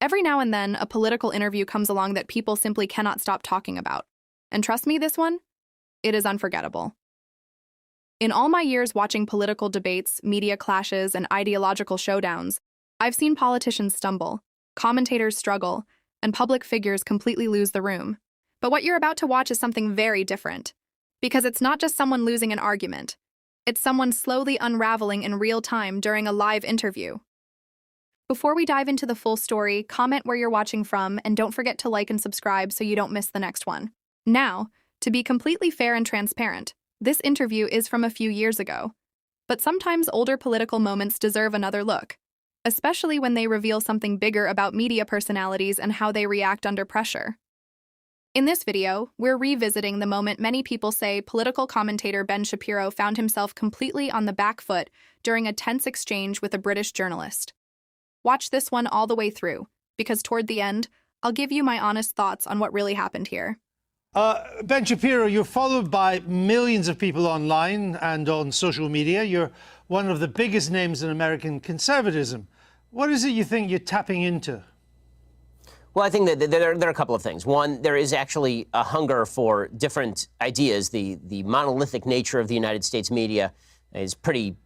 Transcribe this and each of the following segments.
Every now and then, a political interview comes along that people simply cannot stop talking about. And trust me, this one, it is unforgettable. In all my years watching political debates, media clashes, and ideological showdowns, I've seen politicians stumble, commentators struggle, and public figures completely lose the room. But what you're about to watch is something very different. Because it's not just someone losing an argument. It's someone slowly unraveling in real time during a live interview. Before we dive into the full story, comment where you're watching from, and don't forget to like and subscribe so you don't miss the next one. Now, to be completely fair and transparent, this interview is from a few years ago. But sometimes older political moments deserve another look, especially when they reveal something bigger about media personalities and how they react under pressure. In this video, we're revisiting the moment many people say political commentator Ben Shapiro found himself completely on the back foot during a tense exchange with a British journalist. Watch this one all the way through, because toward the end, I'll give you my honest thoughts on what really happened here. Ben Shapiro, you're followed by millions of people online and on social media. You're one of the biggest names in American conservatism. What is it you think you're tapping into? Well, I think that there are a couple of things. One, there is actually a hunger for different ideas. The monolithic nature of the United States media is pretty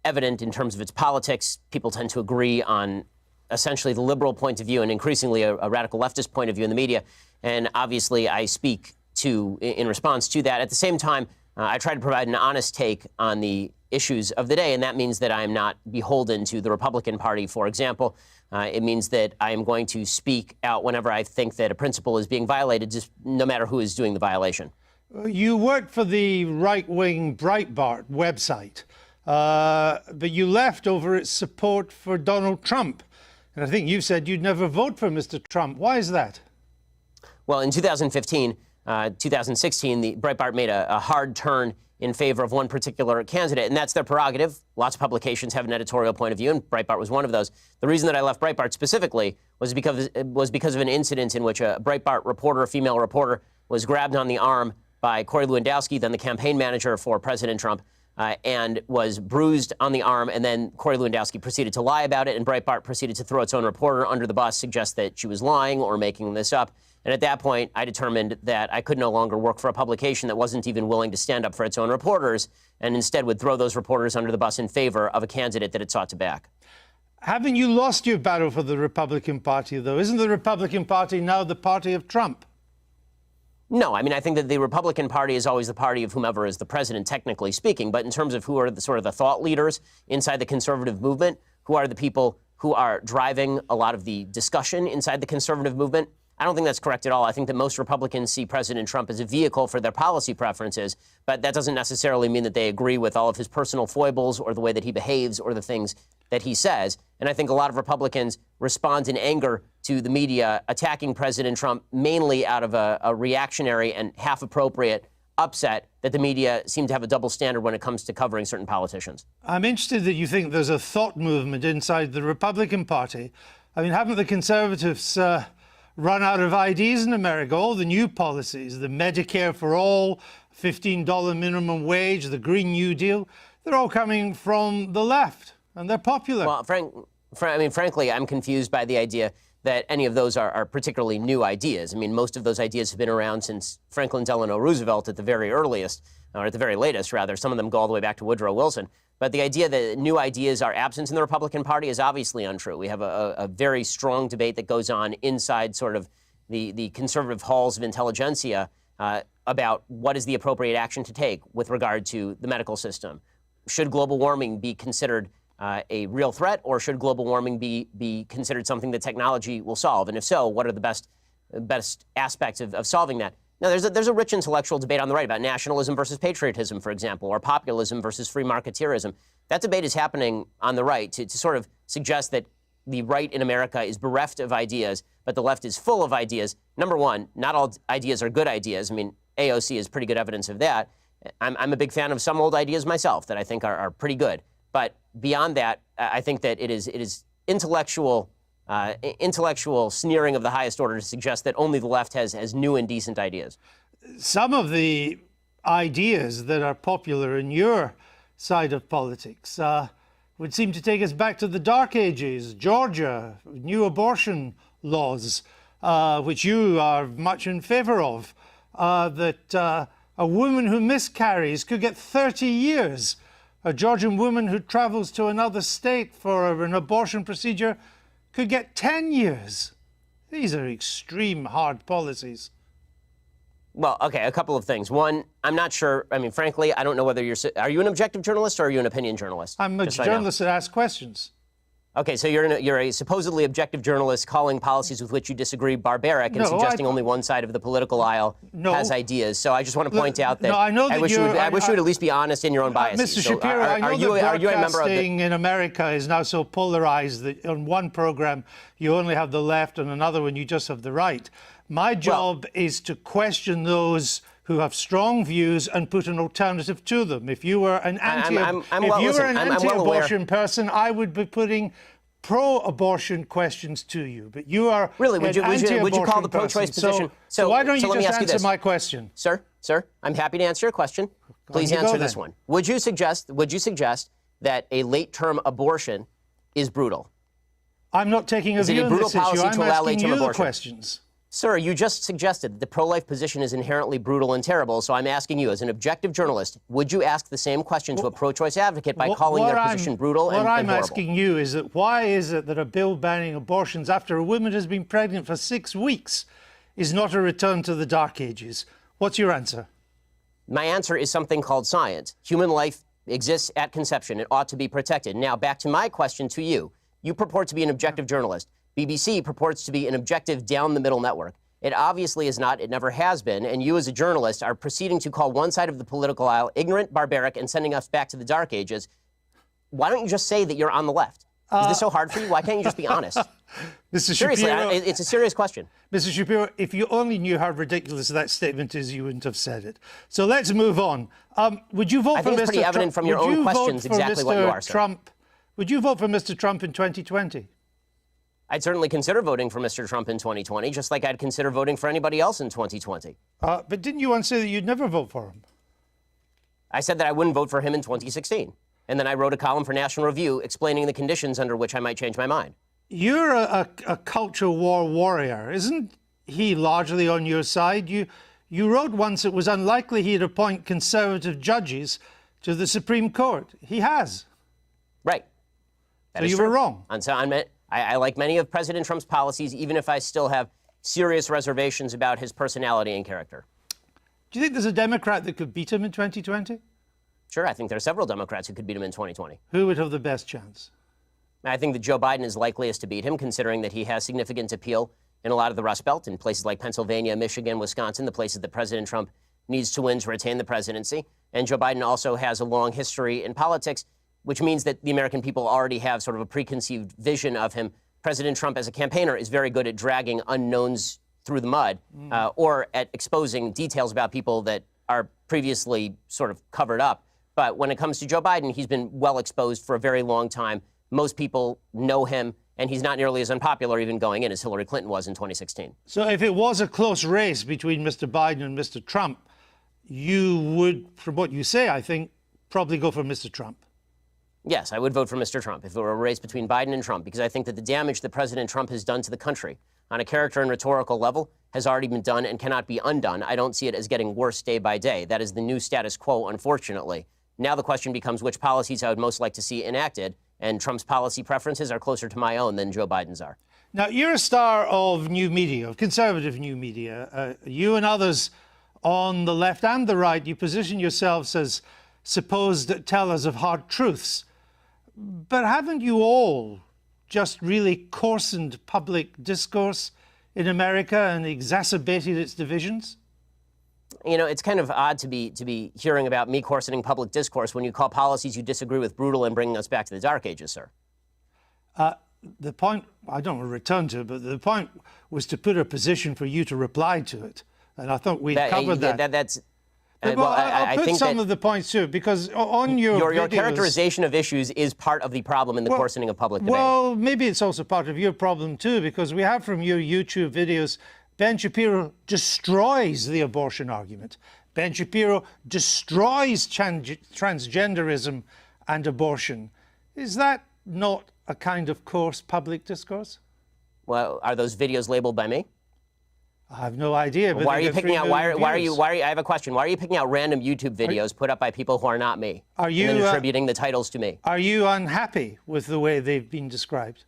evident in terms of its politics. People tend to agree on essentially the liberal point of view and increasingly a radical leftist point of view in the media. And obviously, I speak in response to that. At the same time, I try to provide an honest take on the issues of the day, and that means that I am not beholden to the Republican Party, for example. It means that I am going to speak out whenever I think that a principle is being violated, just no matter who is doing the violation. You worked for the right-wing Breitbart website, but you left over its support for Donald Trump. And I think you said you'd never vote for Mr. Trump. Why is that? Well, in 2016, the Breitbart made a hard turn in favor of one particular candidate, and that's their prerogative. Lots of publications have an editorial point of view, and Breitbart was one of those. The reason that I left Breitbart specifically was because of an incident in which a Breitbart reporter, a female reporter, was grabbed on the arm by Corey Lewandowski, then the campaign manager for President Trump, and was bruised on the arm, and then Corey Lewandowski proceeded to lie about it, and Breitbart proceeded to throw its own reporter under the bus, suggest that she was lying or making this up. And at that point, I determined that I could no longer work for a publication that wasn't even willing to stand up for its own reporters, and instead would throw those reporters under the bus in favor of a candidate that it sought to back. Haven't you lost your battle for the Republican Party, though? Isn't the Republican Party now the party of Trump? No, I mean, I think that the Republican Party is always the party of whomever is the president, technically speaking. But in terms of who are the sort of the thought leaders inside the conservative movement, who are the people who are driving a lot of the discussion inside the conservative movement, I don't think that's correct at all. I think that most Republicans see President Trump as a vehicle for their policy preferences, but that doesn't necessarily mean that they agree with all of his personal foibles or the way that he behaves or the things that he says. And I think a lot of Republicans respond in anger to the media attacking President Trump mainly out of a reactionary and half-appropriate upset that the media seem to have a double standard when it comes to covering certain politicians. I'm interested that you think there's a thought movement inside the Republican Party. I mean, haven't the Conservatives run out of ideas in America? All the new policies, the Medicare for all, $15 minimum wage, the Green New Deal, they're all coming from the left, and they're popular. Well, frankly, I'm confused by the idea that any of those are particularly new ideas. I mean, most of those ideas have been around since Franklin Delano Roosevelt at the very earliest, or at the very latest, rather. Some of them go all the way back to Woodrow Wilson. But the idea that new ideas are absent in the Republican Party is obviously untrue. We have a very strong debate that goes on inside sort of the conservative halls of intelligentsia about what is the appropriate action to take with regard to the medical system. Should global warming be considered a real threat, or should global warming be considered something that technology will solve? And if so, what are the best aspects of solving that? Now, there's a rich intellectual debate on the right about nationalism versus patriotism, for example, or populism versus free marketeerism. That debate is happening on the right to sort of suggest that the right in America is bereft of ideas, but the left is full of ideas. Number one, not all ideas are good ideas. I mean, AOC is pretty good evidence of that. I'm a big fan of some old ideas myself that I think are pretty good. But beyond that, I think that it is intellectual sneering of the highest order to suggest that only the left has new and decent ideas. Some of the ideas that are popular in your side of politics would seem to take us back to the Dark Ages, Georgia, new abortion laws, which you are much in favor of, that a woman who miscarries could get 30 years. A Georgian woman who travels to another state for an abortion procedure could get 10 years. These are extreme hard policies. Well, okay, a couple of things. One, I'm not sure. I mean, frankly, I don't know whether are you an objective journalist or are you an opinion journalist? I'm a journalist that asks questions. Okay, so you're a supposedly objective journalist calling policies with which you disagree barbaric and suggesting only one side of the political aisle has ideas. So I just want to point out that I wish you would at least be honest in your own biases. Mr. Shapiro, I know that broadcasting in America is now so polarized that on one program you only have the left, and another one you just have the right. My job is to question those who have strong views and put an alternative to them. If you were an anti-abortion person, I would be putting pro-abortion questions to you. But you are really would you call the pro-choice position? So why don't you just answer my question, sir? I'm happy to answer your question. Please answer this one. Would you suggest that a late-term abortion is brutal? I'm not taking a view on this issue. I'm asking you the questions. Sir, you just suggested that the pro-life position is inherently brutal and terrible, so I'm asking you, as an objective journalist, would you ask the same question to a pro-choice advocate by calling their position brutal and horrible? What I'm asking you is that why is it that a bill banning abortions after a woman has been pregnant for 6 weeks is not a return to the Dark Ages? What's your answer? My answer is something called science. Human life exists at conception. It ought to be protected. Now, back to my question to you. You purport to be an objective journalist. BBC purports to be an objective down-the-middle network. It obviously is not. It never has been. And you, as a journalist, are proceeding to call one side of the political aisle ignorant, barbaric, and sending us back to the Dark Ages. Why don't you just say that you're on the left? Is this so hard for you? Why can't you just be honest? Seriously, it's a serious question. Mr. Shapiro, if you only knew how ridiculous that statement is, you wouldn't have said it. So let's move on. Would you vote for Mr. Trump? I think it's pretty evident from your own questions exactly what you are, sir. Would you vote for Mr. Trump in 2020? I'd certainly consider voting for Mr. Trump in 2020, just like I'd consider voting for anybody else in 2020. But didn't you once say that you'd never vote for him? I said that I wouldn't vote for him in 2016. And then I wrote a column for National Review explaining the conditions under which I might change my mind. You're a culture war warrior. Isn't he largely on your side? You wrote once it was unlikely he'd appoint conservative judges to the Supreme Court. He has. Right. So you were wrong. I like many of President Trump's policies, even if I still have serious reservations about his personality and character. Do you think there's a Democrat that could beat him in 2020? Sure, I think there are several Democrats who could beat him in 2020. Who would have the best chance? I think that Joe Biden is likeliest to beat him, considering that he has significant appeal in a lot of the Rust Belt, in places like Pennsylvania, Michigan, Wisconsin, the places that President Trump needs to win to retain the presidency. And Joe Biden also has a long history in politics, which means that the American people already have sort of a preconceived vision of him. President Trump, as a campaigner, is very good at dragging unknowns through the mud or at exposing details about people that are previously sort of covered up. But when it comes to Joe Biden, he's been well exposed for a very long time. Most people know him, and he's not nearly as unpopular even going in as Hillary Clinton was in 2016. So if it was a close race between Mr. Biden and Mr. Trump, you would, from what you say, I think, probably go for Mr. Trump. Yes, I would vote for Mr. Trump if it were a race between Biden and Trump, because I think that the damage that President Trump has done to the country on a character and rhetorical level has already been done and cannot be undone. I don't see it as getting worse day by day. That is the new status quo, unfortunately. Now the question becomes which policies I would most like to see enacted, and Trump's policy preferences are closer to my own than Joe Biden's are. Now, you're a star of new media, of conservative new media. You and others on the left and the right, you position yourselves as supposed tellers of hard truths. But haven't you all just really coarsened public discourse in America and exacerbated its divisions? You know, it's kind of odd to be hearing about me coarsening public discourse when you call policies you disagree with brutal and bringing us back to the Dark Ages, sir. The point, I don't want to return to it, but the point was to put a position for you to reply to it. And I thought we covered that. I'll put some of the points too, because on your videos, characterization of issues is part of the problem in the coarsening of public debate. Well, maybe it's also part of your problem too, because we have from your YouTube videos, Ben Shapiro destroys the abortion argument. Ben Shapiro destroys transgenderism and abortion. Is that not a kind of coarse public discourse? Well, are those videos labeled by me? I have no idea. But why are you picking out? Why are you? I have a question. Why are you picking out random YouTube videos put up by people who are not me? Are you and then attributing the titles to me? Are you unhappy with the way they've been described?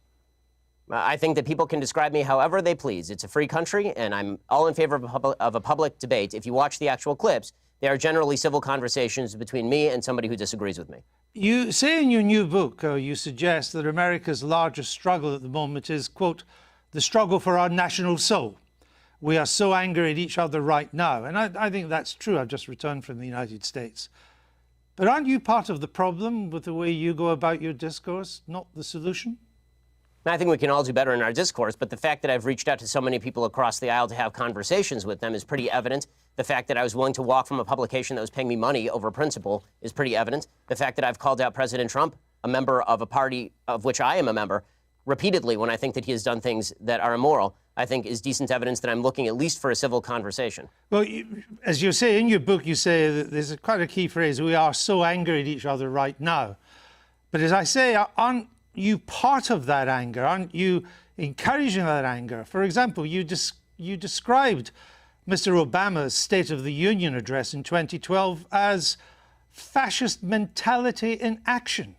I think that people can describe me however they please. It's a free country, and I'm all in favor of a public debate. If you watch the actual clips, they are generally civil conversations between me and somebody who disagrees with me. You say in your new book, you suggest that America's largest struggle at the moment is, quote, the struggle for our national soul. We are so angry at each other right now. And I think that's true. I've just returned from the United States. But aren't you part of the problem with the way you go about your discourse, not the solution? I think we can all do better in our discourse, but the fact that I've reached out to so many people across the aisle to have conversations with them is pretty evident. The fact that I was willing to walk from a publication that was paying me money over principle is pretty evident. The fact that I've called out President Trump, a member of a party of which I am a member, repeatedly when I think that he has done things that are immoral, I think is decent evidence that I'm looking at least for a civil conversation. Well, as you say in your book, you say that there's quite a key phrase, we are so angry at each other right now. But as I say, aren't you part of that anger? Aren't you encouraging that anger? For example, you described Mr. Obama's State of the Union address in 2012 as fascist mentality in action.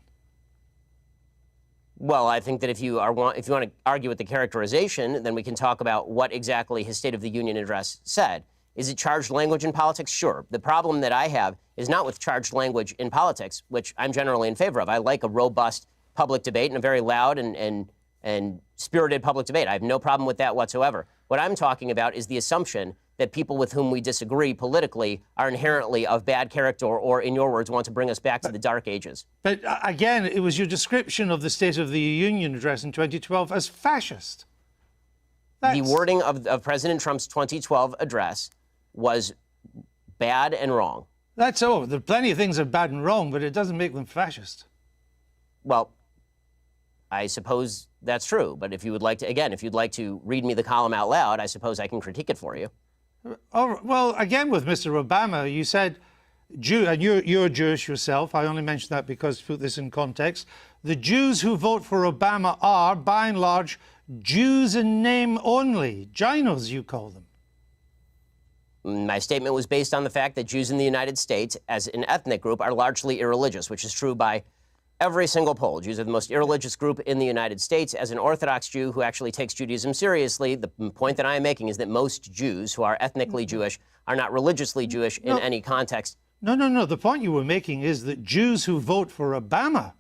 Well, I think that if you want to argue with the characterization, then we can talk about what exactly his State of the Union address said. Is it charged language in politics? Sure. The problem that I have is not with charged language in politics, which I'm generally in favor of. I like a robust public debate and a very loud and spirited public debate. I have no problem with that whatsoever. What I'm talking about is the assumption that people with whom we disagree politically are inherently of bad character or, in your words, want to bring us back to the dark ages. But again, it was your description of the State of the Union address in 2012 as fascist. The wording of President Trump's 2012 address was bad and wrong. That's all. There are plenty of things that are bad and wrong, but it doesn't make them fascist. Well, I suppose that's true. But if you would like to, again, if you'd like to read me the column out loud, I suppose I can critique it for you. Oh, well, again, with Mr. Obama, you said, and you're Jewish yourself. I only mention that because to put this in context. The Jews who vote for Obama are, by and large, Jews in name only. Ginos, you call them. My statement was based on the fact that Jews in the United States, as an ethnic group, are largely irreligious, which is true by every single poll. Jews are the most irreligious group in the United States. As an Orthodox Jew who actually takes Judaism seriously, the point that I am making is that most Jews who are ethnically Jewish are not religiously Jewish in any context. No. The point you were making is that Jews who vote for Obama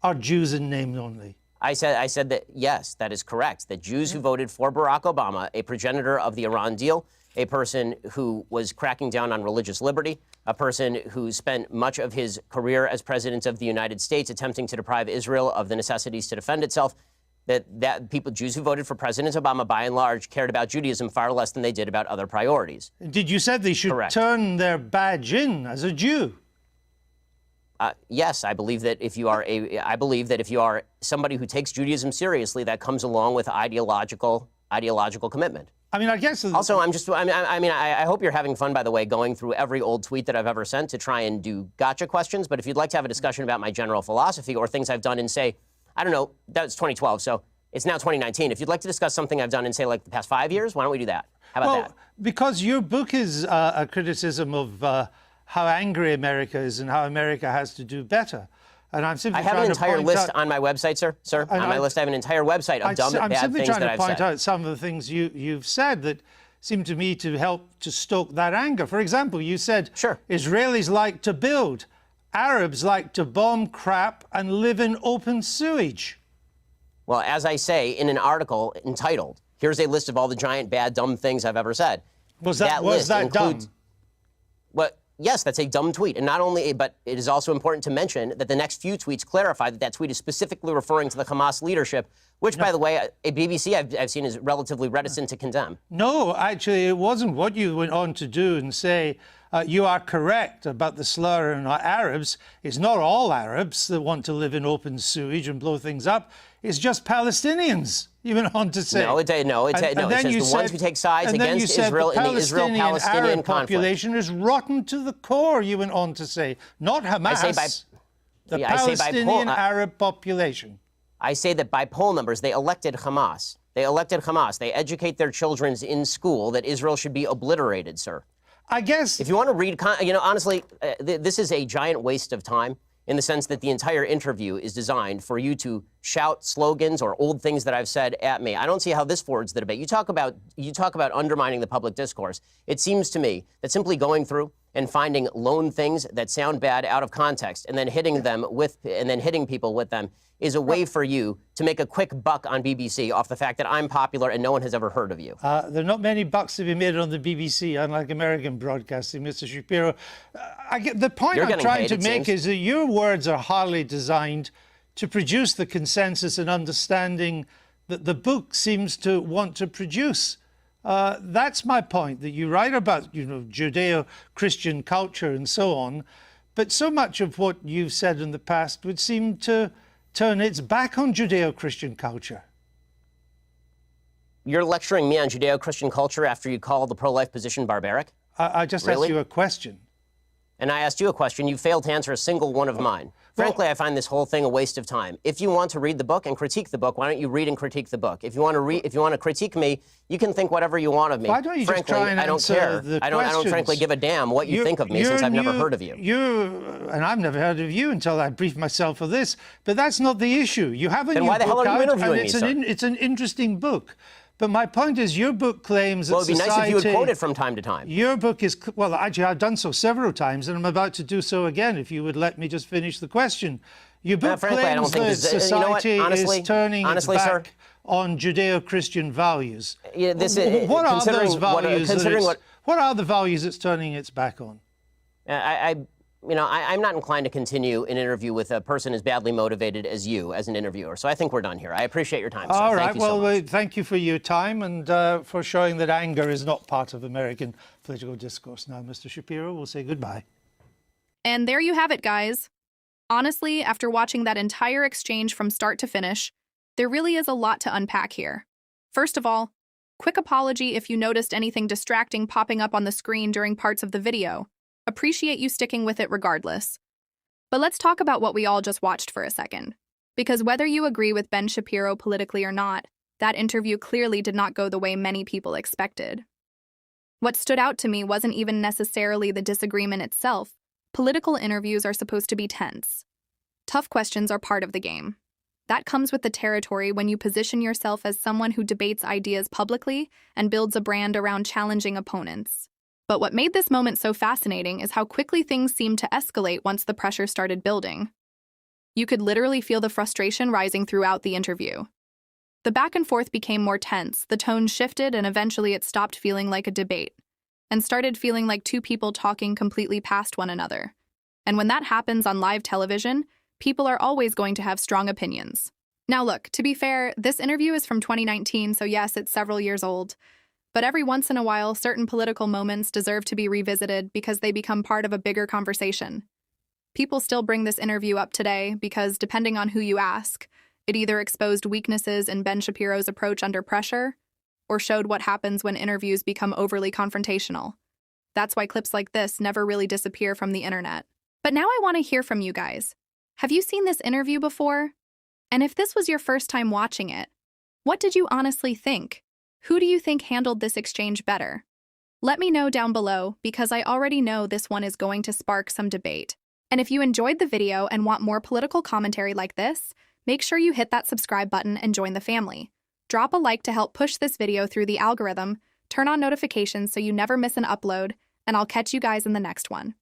are Jews in name only. I said that, yes, that is correct, that Jews who voted for Barack Obama, a progenitor of the Iran deal, a person who was cracking down on religious liberty, a person who spent much of his career as president of the United States attempting to deprive Israel of the necessities to defend itself, that people, Jews who voted for President Obama, by and large, cared about Judaism far less than they did about other priorities. Did you say they should turn their badge in as a Jew? Yes, I believe that if you are somebody who takes Judaism seriously, that comes along with ideological commitment. I mean, I guess. Also, I hope you're having fun, by the way, going through every old tweet that I've ever sent to try and do gotcha questions. But if you'd like to have a discussion about my general philosophy or things I've done in, say, I don't know, that was 2012, so it's now 2019. If you'd like to discuss something I've done in, say, like the past 5 years, why don't we do that? How about that? Because your book is a criticism of how angry America is and how America has to do better. And I'm simply I have an entire list on my website, sir. On my list, I have an entire website of dumb, bad things that I've said. I'm simply trying to point out some of the things you've said that seem to me to help to stoke that anger. For example, you said Israelis like to build, Arabs like to bomb crap and live in open sewage. Well, as I say in an article entitled, "Here's a list of all the giant, bad, dumb things I've ever said." Was that dumb? What? Yes, that's a dumb tweet. And not only, but it is also important to mention that the next few tweets clarify that that tweet is specifically referring to the Hamas leadership, which, by the way, a BBC I've seen is relatively reticent to condemn. No, actually, it wasn't. What you went on to do and say, you are correct about the slur on Arabs. It's not all Arabs that want to live in open sewage and blow things up. It's just Palestinians. You went on to say. It says the ones who take sides against Israel in the Israel-Palestinian population is rotten to the core, you went on to say. Not Hamas, the Palestinian Arab population. I say that by poll numbers, they elected Hamas. They elected Hamas. They educate their children in school that Israel should be obliterated, sir. I guess if you want to read, honestly, this is a giant waste of time in the sense that the entire interview is designed for you to shout slogans or old things that I've said at me. I don't see how this forwards the debate. You talk about undermining the public discourse. It seems to me that simply going through and finding lone things that sound bad out of context and then hitting people with them is a way for you to make a quick buck on BBC off the fact that I'm popular and no one has ever heard of you. There are not many bucks to be made on the BBC, unlike American broadcasting, Mr. Shapiro. The point I'm trying to make is that your words are hardly designed to produce the consensus and understanding that the book seems to want to produce. That's my point, that you write about, Judeo-Christian culture and so on, but so much of what you've said in the past would seem to turn its back on Judeo-Christian culture. You're lecturing me on Judeo-Christian culture after you call the pro-life position barbaric? I just asked you a question. And I asked you a question. You failed to answer a single one of mine. Frankly, I find this whole thing a waste of time. If you want to read the book and critique the book, why don't you read and critique the book? If you want to critique me, you can think whatever you want of me. Why don't you frankly, just try and I don't answer care. the I don't questions? frankly give a damn what you think of me since I've never heard of you. And I've never heard of you until I briefed myself for this. But that's not the issue. You have a then new why the hell book are you out, interviewing and me, sir? It's an interesting book. But my point is, your book claims that society... Well, it'd be nice if you would quote it from time to time. Your book is... Well, actually, I've done so several times, and I'm about to do so again, if you would let me just finish the question. Your book frankly, claims I don't think that society is turning its back on Judeo-Christian values. Yeah, what are those values? What are the values it's turning its back on? I'm not inclined to continue an interview with a person as badly motivated as you as an interviewer. So I think we're done here. I appreciate your time, sir. All right. Thank you so much. Thank you for your time and for showing that anger is not part of American political discourse. Now, Mr. Shapiro, we'll say goodbye. And there you have it, guys. Honestly, after watching that entire exchange from start to finish, there really is a lot to unpack here. First of all, quick apology if you noticed anything distracting popping up on the screen during parts of the video. Appreciate you sticking with it regardless. But let's talk about what we all just watched for a second. Because whether you agree with Ben Shapiro politically or not, that interview clearly did not go the way many people expected. What stood out to me wasn't even necessarily the disagreement itself. Political interviews are supposed to be tense. Tough questions are part of the game. That comes with the territory when you position yourself as someone who debates ideas publicly and builds a brand around challenging opponents. But what made this moment so fascinating is how quickly things seemed to escalate once the pressure started building. You could literally feel the frustration rising throughout the interview. The back and forth became more tense, the tone shifted, and eventually it stopped feeling like a debate and started feeling like two people talking completely past one another. And when that happens on live television, people are always going to have strong opinions. Now look, to be fair, this interview is from 2019, so yes, it's several years old. But every once in a while, certain political moments deserve to be revisited because they become part of a bigger conversation. People still bring this interview up today because, depending on who you ask, it either exposed weaknesses in Ben Shapiro's approach under pressure or showed what happens when interviews become overly confrontational. That's why clips like this never really disappear from the internet. But now I want to hear from you guys. Have you seen this interview before? And if this was your first time watching it, what did you honestly think? Who do you think handled this exchange better? Let me know down below because I already know this one is going to spark some debate. And if you enjoyed the video and want more political commentary like this, make sure you hit that subscribe button and join the family. Drop a like to help push this video through the algorithm, turn on notifications so you never miss an upload, and I'll catch you guys in the next one.